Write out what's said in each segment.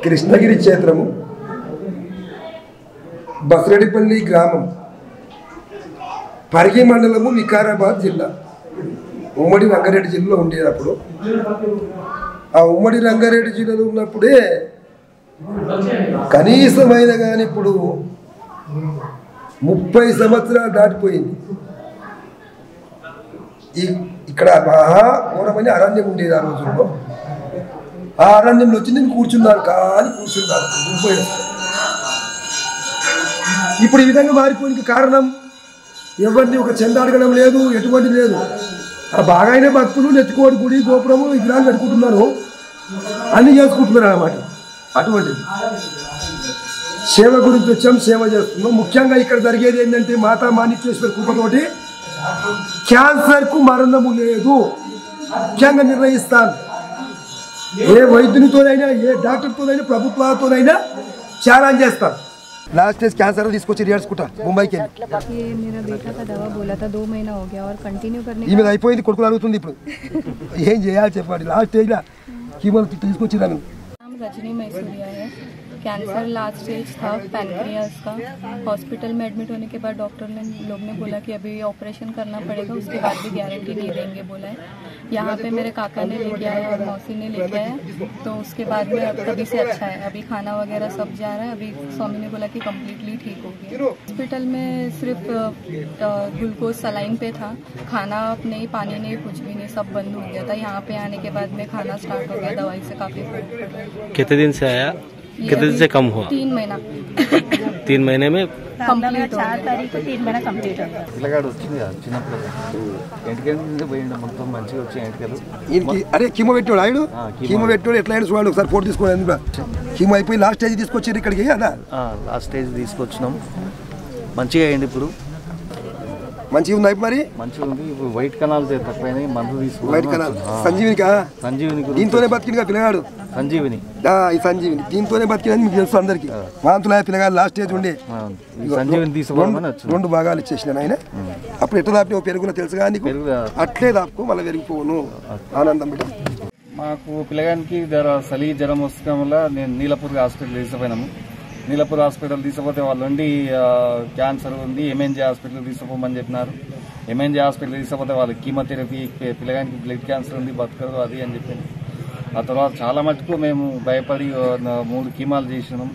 కృష్ణగిరి క్షేత్రము బసరెడ్డిపల్లి గ్రామం పరిగి మండలము వికారాబాద్ జిల్లా ఉమ్మడి రంగారెడ్డి జిల్లాలో ఉండేది. అప్పుడు ఆ ఉమ్మడి రంగారెడ్డి జిల్లాలో ఉన్నప్పుడే కనీసమైన కానీ ఇప్పుడు 30 సంవత్సరాలు దాటిపోయింది. ఇక్కడ మహా ఘోరమైన అరణ్యం ఉండేది ఆ రోజుల్లో. ఆ అరణ్యంలో వచ్చి నేను కూర్చున్నాను కానీ కూర్చున్నాను. ఇప్పుడు ఈ విధంగా మారిపోయిన కారణం ఎవరిని ఒక చెంద అడగడం లేదు, ఎటువంటి లేదు. ఆ బాగానే భక్తులు నెత్తికోడి గుడి గోపురము విగ్రహాలు పెట్టుకుంటున్నారు, అన్నీ చేసుకుంటున్నారు అన్నమాట. అటువంటిది సేవ గురించి వచ్చాం, సేవ చేస్తున్నాం. ముఖ్యంగా ఇక్కడ జరిగేది ఏంటంటే మాతా మాణిక్యేశ్వర కృపతోటి క్యాన్సర్కు మరణము లేదు ముఖ్యంగా నిర్ణయిస్తాను. ఏ వైద్యునితోనైనా ఏ డాక్టర్తోనైనా ప్రభుత్వాలతోనైనా ఛాలెంజ్ చేస్తాను. लास्ट स्टेज कैंसर తీసుకొచ్చి రియాడ్స్కుంటా ముంబైకి వెళ్ళి ये मेरा बेटा का दवा बोला था 2 महीना हो गया और कंटिन्यू करने ఈమె అయిపోయింది కొడుకు అడుగుతుంది ఇప్పుడు ఏం చేయాలి చెప్పండి. లాస్ట్ స్టేజ్ లా కీమో తీసుకొచ్చిరాను. नाम रजनी मैसूरिया है। कैंसर लास्ट स्टेज था पैनक्रियास का। हॉस्पिटल में एडमिट होने के बाद डॉक्टर लोग ने बोला कि अभी ऑपरेशन करना पड़ेगा, उसके बाद भी गारंटी नहीं देंगे बोला है। यहाँ पे मेरे काका ने लेके आया और मौसी ने लेके आया, तो उसके बाद में अब तभी से अच्छा है। अभी खाना वगैरह सब जा रहा है। अभी स्वामी ने बोला कि कम्प्लीटली ठीक हो गया। हॉस्पिटल में सिर्फ ग्लूकोज सलाइन पे था, खाना नहीं, पानी नहीं, कुछ भी नहीं, सब बंद हो गया था। यहाँ पे आने के बाद में खाना स्टार्ट हो गया, दवाई से काफ़ी फर्क पड़ा। कितने दिन से आया? कितने दिन से कम हुआ? 3 महीना 3 महीने में कंप्लीट हो 4 तारीख को 3 महीना कंप्लीट हो गया। పిల్లగాడు వచ్చింది చిన్నప్పుడు ఎంటికల నుంచి పోయిండు, మొత్తం మంచిగా వచ్చి ఎంటికలు. అరే కీమో పెట్టాడు ఆయన, కీమో పెట్టాడు ఎట్లా అయినా చూడండి ఒకసారి ఫోటో తీసుకోండి. కీమో అయిపోయి లాస్ట్ స్టేజ్ తీసుకొచ్చారు ఇక్కడికి. అదా లాస్ట్ స్టేజ్ తీసుకొచ్చినాం, మంచిగా అయింది. ఇప్పుడు మంచిగా ఉంది మరి, మంచిగా ఉంది. ఇప్పుడు వైట్ కణాలు తక్కువైనాయి, మందు తీసుకున్నాం. వైట్ కణాలు సంజీవినికా? సంజీవిని దీంతోనే బతికిందిగా పిల్లగాడు. సంజీవిని ఈ సంజీవిని దీంతోనే బతికినని మీకు తెలుసు అందరికి. వాంతులా పిల్లగాడు లాస్ట్ స్టేజ్ ఉండే సంజీవిని తీసుకోమని 2 భాగాలు ఇచ్చేసిన ఆయన. అప్పుడు ఎట్లా దాపి పెరుగులో తెలుసు కానీ అట్లే దాపుకో మళ్ళీ పెరిగిపోను ఆనందం బిడ్డ. మాకు పిల్లగానికి చలి జ్వరం వస్తడం వల్ల నేను నీలపూర్ హాస్పిటల్ తీసుకుపోయినాము. నీలపూర్ హాస్పిటల్ తీసుకుపోతే వాళ్ళు ఉండి క్యాన్సర్ ఉంది, ఎంఎన్జే హాస్పిటల్ తీసుకుపోమని చెప్పినారు. ఎంఎన్జే హాస్పిటల్ తీసుకుపోతే వాళ్ళు కీమోథెరపీ, పిల్లగానికి బ్లడ్ క్యాన్సర్ ఉంది, బతకదు అది అని చెప్పింది. ఆ తర్వాత చాలా మటుకు మేము భయపడి 3 కీమాలు చేసినాం.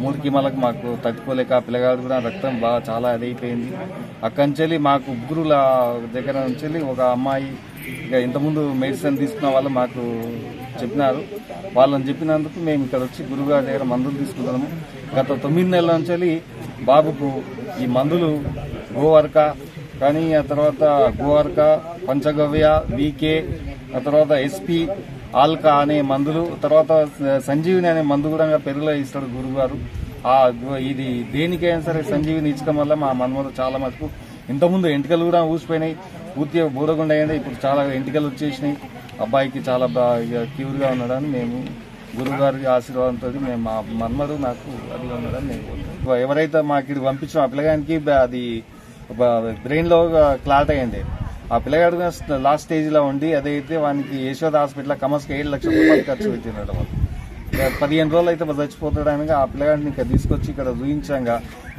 3 కీమాలకు మాకు తట్టుకోలేక పిల్లగాడు కూడా రక్తం బాగా చాలా అదైపోయింది. అక్కడి నుంచి మాకు 3 దగ్గర నుంచి ఒక అమ్మాయి ఇక ఇంతకుముందు మెడిసిన్ తీసుకున్న వాళ్ళు మాకు చెప్పినారు. వాళ్ళని చెప్పినందుకు మేము ఇక్కడ వచ్చి గురుగారి దగ్గర మందులు తీసుకుంటున్నాము. గత 9 నెలల నుంచి బాబుకు ఈ మందులు గోవర్క కానీ, ఆ తర్వాత గోవర్క, పంచగవ్య, వీకే, ఆ తర్వాత ఎస్పీ, ఆల్కా అనే మందులు, తర్వాత సంజీవిని అనే మందు కూడా పెరుగులో ఇస్తాడు గురుగారు. ఇది దేనికైనా సరే సంజీవిని ఇచ్చడం వల్ల మా మన్మడు చాలా మటుకు ఇంతకుముందు ఎంటికలు కూడా ఊసిపోయినాయి, పూర్తిగా బూడగుండ అయింది. ఇప్పుడు చాలా ఎంటికలు వచ్చేసినాయి. అబ్బాయికి చాలా క్యూర్గా ఉన్నాడని మేము గురుగారి ఆశీర్వాదంతో మేము మా మన్మడు నాకు అది ఉన్నాడని నేను ఎవరైతే మాకు ఇది పంపించిన ఆ పిల్లగానికి అది బ్రెయిన్లో క్లాట్ అయ్యింది. ఆ పిల్లగాడు లాస్ట్ స్టేజ్లో ఉండి అదైతే వానికి యశోద హాస్పిటల్ కమస్కి 7 లక్షల రూపాయలు ఖర్చు పెట్టినాడు. వాళ్ళు 15 రోజులు అయితే చచ్చిపోతాడనగా ఆ పిల్లగాడిని ఇక్కడ తీసుకొచ్చి ఇక్కడ చూపించాక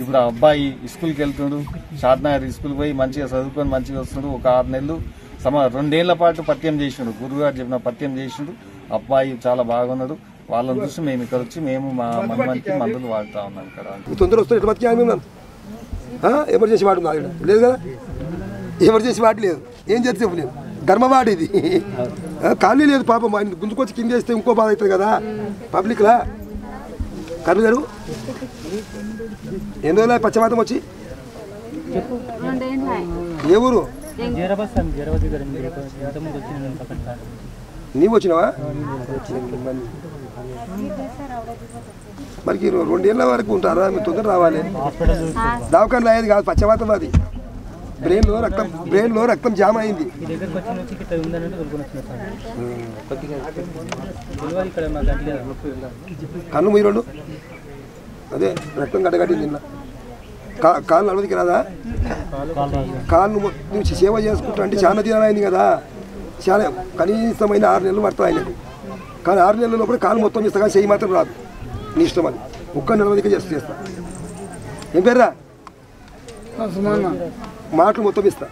ఇప్పుడు ఆ అబ్బాయి స్కూల్కి వెళ్తున్నాడు. షాద్నగర్ స్కూల్కి పోయి మంచిగా చదువుకొని మంచిగా వస్తున్నాడు. ఒక 6 నెలలు 2 ఏళ్ల పాటు పత్యం చేసినాడు, గురుగారు చెప్పిన పత్యం చేసినాడు. అబ్బాయి చాలా బాగున్నాడు. వాళ్ళని చూసి మేము ఇక్కడ వచ్చి మేము మా మన్మనికి మందులు వాడుతూ ఉన్నాం. ఇక్కడ తొందర వస్తుంది ఎట్లా బతికి ఎమర్జెన్సీ వాడు లేదు కదా, ఎమర్జెన్సీ వాటి లేదు, ఏం చేస్తే చెప్పు లేదు. ధర్మవాడి ఇది ఖాళీ లేదు పాపం. ఆయన గుంజుకొచ్చి కింద వేస్తే ఇంకో బాధ అవుతుంది కదా పబ్లిక్లా. కర్రీ గారు ఎన్ని రోజులు పచ్చమాతం వచ్చి ఏ ఊరు? నీవు వచ్చినావా? మరి 2 ఏళ్ళ వరకు ఉంటారా? మీరు తొందర రావాలి. దవాఖాన అయ్యేది కాదు, పచ్చమాతం అది. బ్రెయిన్లో రక్తం జామ్ అయింది. కన్ను మీరండు అదే రక్తం గడ్డగట్టింది. నిన్న కాళ్ళు నడవదికి రాదా? కాళ్ళు నువ్వు సేవ చేసుకుంటా అంటే చాలా దినాలు అయింది కదా. చాలా కనీసమైన 6 నెలలు పడతాయి ఆయనకు. కానీ 6 నెలల లోపల కాలు మొత్తం ఇస్తా కానీ చెయ్యి మాత్రం రాదు. నీ ఇష్టం అది ఒక్క 40కే చేస్తా ఏం పేర్రా మాటలు మొత్తం ఇస్తా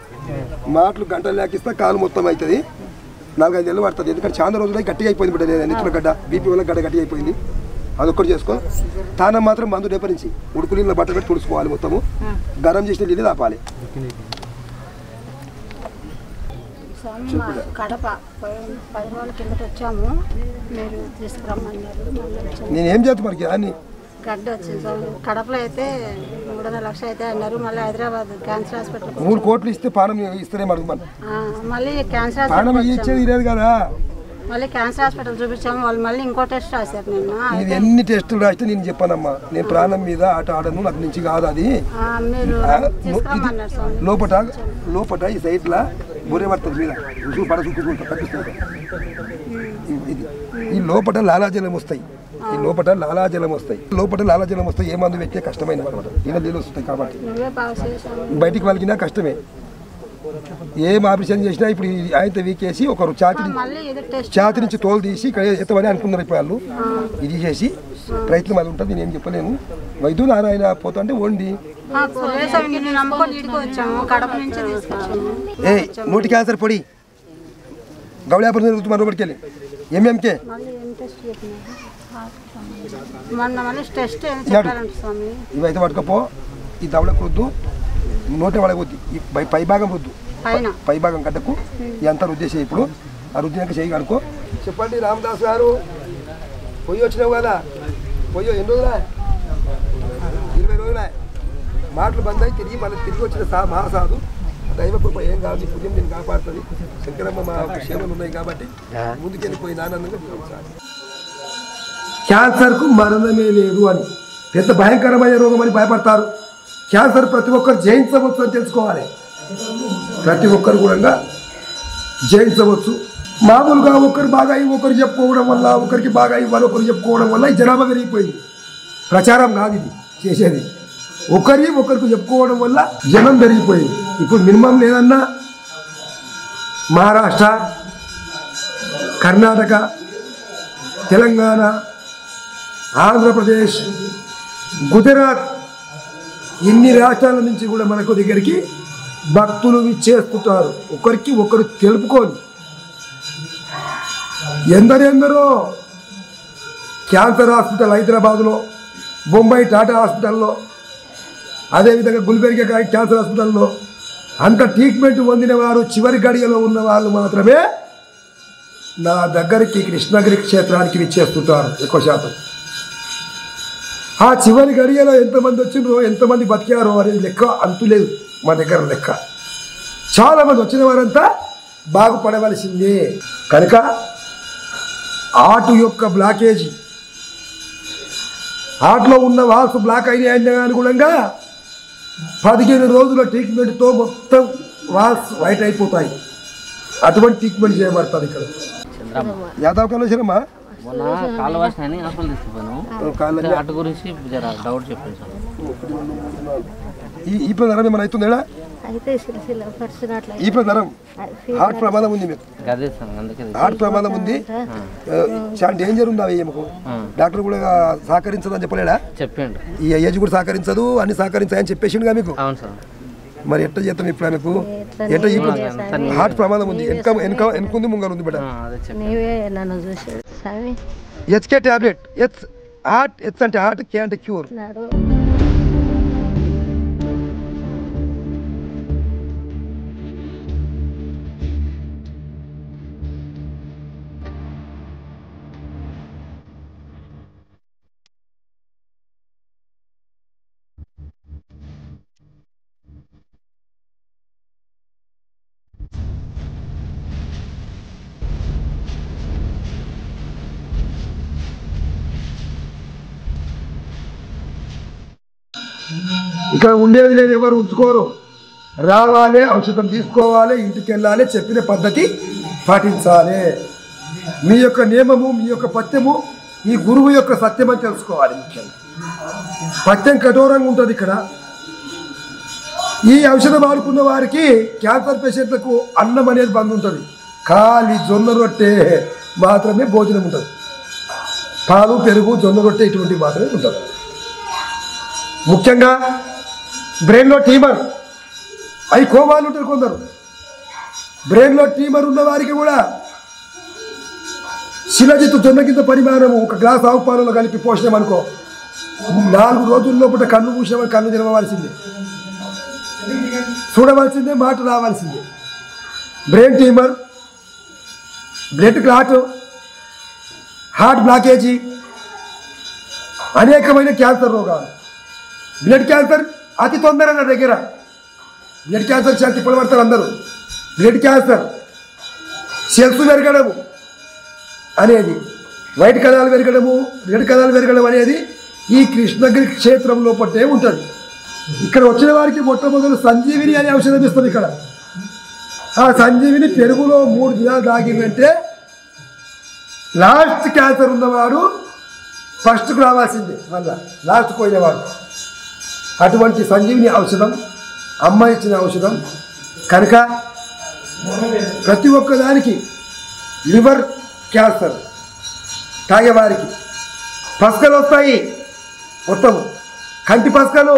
మాటలు గంటలు లేకిస్తా కాలు మొత్తం అవుతుంది 4-5 నెలలు పడుతుంది ఎందుకంటే చాలా రోజులు గట్టిగా అయిపోయింది బిడ్డ నెత్తుల గడ్డ బీపీ వల్ల గడ్డ గట్టిగా అయిపోయింది అదొక్కటి చేసుకో తానం మాత్రం మందు డెపరించి ఉడుకు నీళ్ళ బట్ట పెట్టి తుడుచుకోవాలి మొత్తము గరం చేసిన నీళ్ళు తాపాలి కడప 10 రోజుల కిందట వచ్చాము మీరు తీసుకురమ్మన్నారు నేనేం చేస్తాను మనకి అన్ని గడ్డ వచ్చింది సార్ కడపలో అయితే 3.5 లక్షలు అయితే అన్నారు మళ్ళీ హైదరాబాద్ క్యాన్సర్ హాస్పిటల్ 3 కోట్లు ఇస్తే పానం ఇస్తేనే మనం మళ్ళీ క్యాన్సర్ పానం ఇచ్చేది లేదు కదా మళ్ళీ క్యాన్సర్ హాస్పిటల్ చూపించాము వాళ్ళు మళ్ళీ ఇంకో టెస్ట్ రాశారు నిన్న ఇది ఎన్ని టెస్టులు రాస్తే నేను చెప్పానమ్మా నేను ప్రాణం మీద ఆట ఆడను నాకు నుంచి కాదు అది మీరు తీసుకురమ్మన్నారు సార్ లోపట ఈ సైడ్లా బొరే పడుతుంది మీద ఉసురు పడ చూసుకుంటా కట్టిస్తుంటా ఇది ఈ లోపల లాలాజలం వస్తాయి ఈ లోపల లాలాజలం వస్తాయి ఏ మందు పెట్టే కష్టమైన అనమాట ఇలా నీళ్ళు వస్తాయి కాబట్టి బయటికి వాళ్ళకినా కష్టమే ఏం ఆపరేషన్ చేసినా ఇప్పుడు ఆయన వీకేసి ఒకరు ఛాతి నుంచి తోలు తీసి ఇక్కడ ఎత్తమని అనుకున్నారు ఇప్పుడు వాళ్ళు ఇది చేసి ప్రయత్నం అది ఉంటుంది నేను చెప్పలేను వైద్యు నారాయణ పోతుంటే వండి ఏ నోటి క్యాన్సర్ పొడి గౌళాపురం జరుగుతుంది మన రోడ్డుకెళ్ళి ఎంఎంకే ఇవైతే పట్టుకపో ఈ దవడకు రుద్దు నోటే పడగొద్ది ఈ పై భాగం రుద్దు పై భాగం గడ్డకు ఎంత రుద్దేసి ఇప్పుడు ఆ రుద్దినాక చేయి కనుకో చెప్పండి రామదాస్ గారు పొయ్యి వచ్చినావు కదా పొయ్యి ఎన్ని రోజులా 20 రోజులా మాటలు బంద్ అయి తిరిగి వచ్చిన మహాసాధు దైవ కృప ఏం కాదు పుణ్యం నేను కాపాడుతుంది శంకరమ్మ మా క్షేమాలు ఉన్నాయి కాబట్టి ముందుకెళ్ళిపోయి ఆనందంగా క్యాన్సర్కు మరణమే లేదు అని పెద్ద భయంకరమైన రోగం అని భయపడతారు క్యాన్సర్ ప్రతి ఒక్కరు జయించవచ్చు అని తెలుసుకోవాలి ప్రతి ఒక్కరు కూడా జయించవచ్చు మామూలుగా ఒకరు బాగా ఒకరు చెప్పుకోవడం వల్ల ఒకరికి బాగా ఒకరు చెప్పుకోవడం వల్ల ఈ జనాభా పెరిగిపోయింది ప్రచారం కాదు ఇది చేసేది ఒకరికి చెప్పుకోవడం వల్ల జనం పెరిగిపోయింది ఇప్పుడు మినిమం లేదన్నా మహారాష్ట్ర కర్ణాటక తెలంగాణ ఆంధ్రప్రదేశ్ గుజరాత్ ఇన్ని రాష్ట్రాల నుంచి కూడా మనకు దగ్గరికి భక్తులు విచ్చేస్తుంటారు ఒకరికి ఒకరు తెలుపుకొని ఎందరెందరో క్యాన్సర్ హాస్పిటల్ హైదరాబాద్లో బొంబాయి టాటా హాస్పిటల్లో అదేవిధంగా గుల్బెర్గా క్యాన్సర్ హాస్పిటల్లో అంత ట్రీట్మెంట్ పొందిన వారు చివరి గడియలో ఉన్న వాళ్ళు మాత్రమే నా దగ్గరికి కృష్ణగిరి క్షేత్రానికి విచ్చేస్తుంటారు ఎక్కువ శాతం ఆ చివరి గడియలో ఎంతమంది వచ్చిండ్రో ఎంతమంది బతికారో అనేది లెక్క అంతులేదు మా దగ్గర లెక్క చాలామంది వచ్చిన వారంతా బాగుపడవలసిందే కనుక హార్ట్ యొక్క బ్లాకేజీ హార్ట్లో ఉన్న వాల్స్ బ్లాక్ అయినాయన్నా అనుగుణంగా 15 రోజుల ట్రీట్మెంట్తో మొత్తం వాల్స్ వైట్ అయిపోతాయి అటువంటి ట్రీట్మెంట్ చేయబడుతుంది ఇక్కడ యాదవ్ కళేశ్వరమ్మా కాళ్ళ వాసిన హాస్పిటల్ తీసుకుపోయాను అటు గురించి డౌట్ చెప్పాను సార్ ఈ ప్రధానం ఏమైనా అవుతుందా ఈ ప్రధానం హార్ట్ ప్రమాదం ఉంది మీకు హార్ట్ ప్రమాదం ఉంది చాలా డేంజర్ ఉంది అవి ఏమకు డాక్టర్ కూడా సహకరించదని చెప్పలేడా చెప్పండి ఈ ఏజ్ కూడా సహకరించదు అన్ని సహకరించాయని చెప్పేసిండుగా మీకు మరి ఎట్లా చేస్తాం ఇప్పుడు మీకు ఎట్లా ఇప్పుడు హార్ట్ ప్రమాదం ఉంది వెనుకుంది ముంగలు ఉంది బిడ్డ హెచ్కే టాబ్లెట్ హెచ్ హార్ట్ హెచ్ అంటే హార్ట్ కే అంటే క్యూర్ ఇక్కడ ఉండేది లేదు ఎవరు ఉంచుకోరు రావాలి ఔషధం తీసుకోవాలి ఇంటికి వెళ్ళాలి చెప్పిన పద్ధతి పాటించాలి మీ యొక్క నియమము మీ యొక్క పథ్యము ఈ గురువు యొక్క సత్యం అని తెలుసుకోవాలి ముఖ్యంగా పథ్యం కఠోరంగా ఉంటుంది ఇక్కడ ఈ ఔషధం వాడుకున్న వారికి క్యాన్సర్ పేషెంట్లకు అన్నం అనేది బంద్ ఉంటుంది ఖాళీ జొన్న రొట్టె మాత్రమే భోజనం ఉంటుంది పాలు పెరుగు జొన్న రొట్టె ఇటువంటివి మాత్రమే ఉంటుంది. ముఖ్యంగా బ్రెయిన్లో ట్యూమర్ అవి కోమాలు ఉంటారు కొందరు. బ్రెయిన్లో ట్యూమర్ ఉన్న వారికి కూడా శిలజిత్తు జొన్న కింద పరిమాణము ఒక గ్లాస్ ఆవు పాలలో కలిపి పోసినామనుకో 4 రోజుల లోపల కన్ను పూసినామని కన్ను తెరవవలసిందే, చూడవలసిందే, మాట రావాల్సిందే. Brain tumour, blood clot, heart blockage, అనేకమైన క్యాన్సర్ రోగాలు. బ్లడ్ క్యాన్సర్ అతి తొందర నా దగ్గర. బ్లడ్ క్యాన్సర్ శాంతి పడబడతారు అందరూ. బ్లడ్ క్యాన్సర్, సెల్స్ పెరగడము అనేది, వైట్ కణాలు పెరగడము, రెడ్ కణాలు పెరగడం అనేది ఈ కృష్ణగిరి క్షేత్రంలో పట్టే ఉంటుంది. ఇక్కడ వచ్చిన వారికి మొట్టమొదటి సంజీవిని అనే ఔషధం ఇస్తుంది. ఇక్కడ ఆ సంజీవిని పెరుగులో 3 దినాలు తాగిందంటే లాస్ట్ క్యాన్సర్ ఉన్నవాడు ఫస్ట్కు రావాల్సిందే, మళ్ళా లాస్ట్ పోయినవాడు. అటువంటి సంజీవిని ఔషధం అమ్మ ఇచ్చిన ఔషధం కనుక ప్రతి ఒక్కదానికి లివర్ క్యాన్సర్ తాగేవారికి పసకలు వస్తాయి, మొత్తం కంటి పసకలు,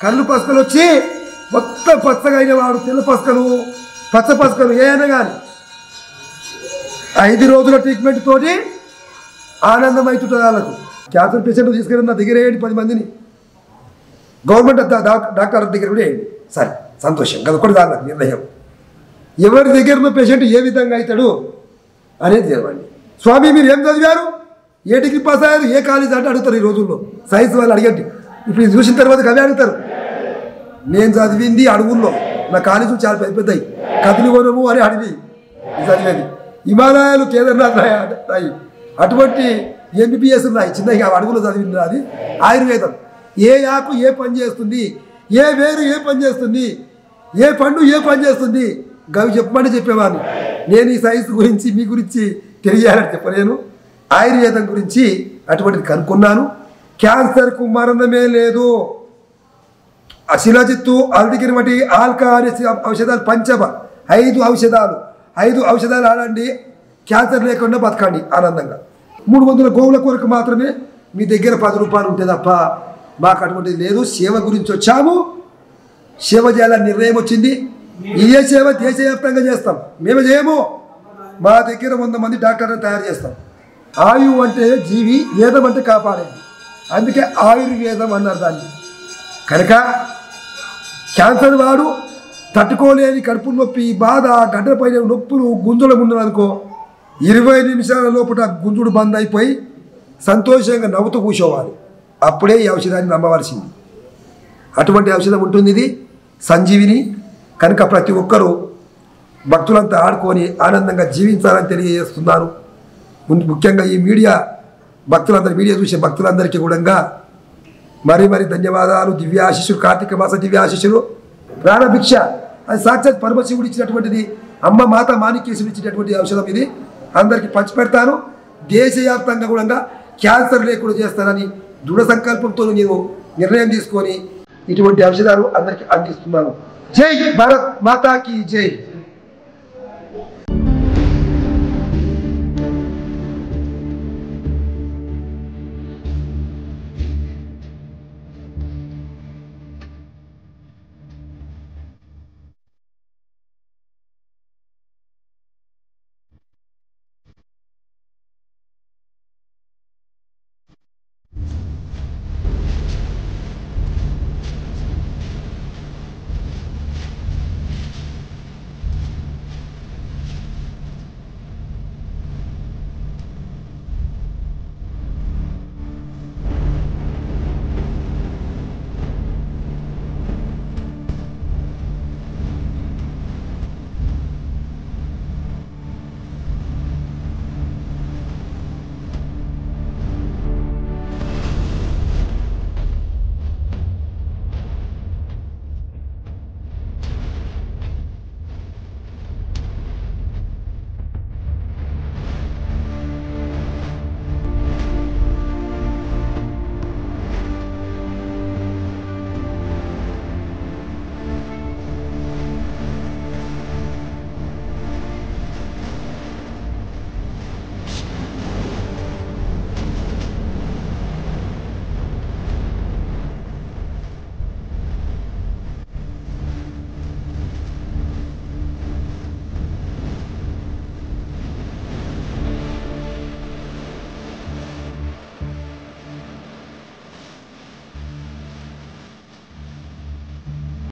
కళ్ళు పసకలు వచ్చి మొత్తం పచ్చగా అయిన వాడు తెల్ల పసకలు, పచ్చ పసకలు ఏమైనా కానీ 5 రోజుల ట్రీట్మెంట్ తోటి ఆనందం అవుతుంటుంది వాళ్ళకు. క్యాన్సర్ పేషెంట్ తీసుకెళ్ళి నా దగ్గర వేయండి 10 మందిని, గవర్నమెంట్ డాక్టర్ దగ్గర కూడా వేయండి. సరే సంతోషం కదా, ఒకటి దాని నిర్ణయం. ఎవరి దగ్గర ఉన్న పేషెంట్ ఏ విధంగా అవుతాడు అనేది తెలవండి. స్వామి మీరు ఏం చదివారు, ఏ డిగ్రీ పాస్ అయ్యారు, ఏ కాలేజ్ అంటే అడుగుతారు ఈ రోజుల్లో. సైన్స్ వాళ్ళు అడిగండి, ఇప్పుడు ఇది చూసిన తర్వాత కవి అడుగుతారు. నేను చదివింది అడవుల్లో, నా కాలేజీలు చాలా పెద్ద పెద్దవి, కదిలివనము అని అడవి చదివేది. హిమాలయాలు కేదార్నాథ్ రాయి, అటువంటి ఎంబీబీఎస్ ఉన్నాయి చిన్నగా అడవులు చదివింది. అది ఆయుర్వేదం. ఏ ఆకు ఏ పని చేస్తుంది, ఏ వేరు ఏ పని చేస్తుంది, ఏ పండు ఏ పని చేస్తుంది, గవి చెప్పమని చెప్పేవాడిని. నేను ఈ సైన్స్ గురించి మీ గురించి తెలియాలని చెప్పలేను. ఆయుర్వేదం గురించి అటువంటిది కనుక్కున్నాను. క్యాన్సర్కు మరణమే లేదు. శిలాజిత్తు, అల్దిగిరి వంటి ఆల్కా అనే ఔషధాలు 5 ఔషధాలు. 5 ఔషధాలు ఆడండి, క్యాన్సర్ లేకుండా బతకండి ఆనందంగా. 300 గోవుల కొరకు మాత్రమే మీ దగ్గర 10 రూపాయలు ఉంటే తప్ప మాకు అటువంటిది లేదు. సేవ గురించి వచ్చాము, సేవ చేయాలని నిర్ణయం వచ్చింది. ఇదే సేవ దేశవ్యాప్తంగా చేస్తాం. మేము చేయము, మా దగ్గర 100 మంది డాక్టర్లను తయారు చేస్తాం. ఆయువు అంటే జీవి, వేదం అంటే కాపాడేది, అందుకే ఆయుర్వేదం అన్నారు దాన్ని. కనుక క్యాన్సర్ వాడు తట్టుకోలేని కడుపు నొప్పి, బాధ, గడ్డపైన నొప్పులు, గుంజులు ఉన్నదనుకో 20 నిమిషాల లోపల గుంజుడు బంద్ అయిపోయి సంతోషంగా నవ్వుతూ కూర్చోవాలి. అప్పుడే ఈ ఔషధాన్ని నమ్మవలసింది. అటువంటి ఔషధం ఉంటుంది ఇది సంజీవిని. కనుక ప్రతి ఒక్కరూ భక్తులంతా ఆడుకొని ఆనందంగా జీవించాలని తెలియజేస్తున్నాను. ముఖ్యంగా ఈ మీడియా భక్తులందరూ, వీడియో చూసే భక్తులందరికీ కూడా మరీ ధన్యవాదాలు. దివ్యాశిష్యులు, కార్తీక మాస దివ్యాశిష్యులు, ప్రాణభిక్ష అది సాక్షాత్ పరమశివుడు ఇచ్చినటువంటిది. అమ్మ మాత మాణిక్యేశ్వరుడు ఇచ్చినటువంటి ఔషధం ఇది. అందరికీ పంచిపెడతాను. దేశవ్యాప్తంగా కూడా క్యాన్సర్ లేకుండా చేస్తానని దృఢ సంకల్పంతో నేను నిర్ణయం తీసుకొని ఇటువంటి ఔషధాలు అందరికీ అందిస్తున్నాను. జై భారత్ మాతాకి జై.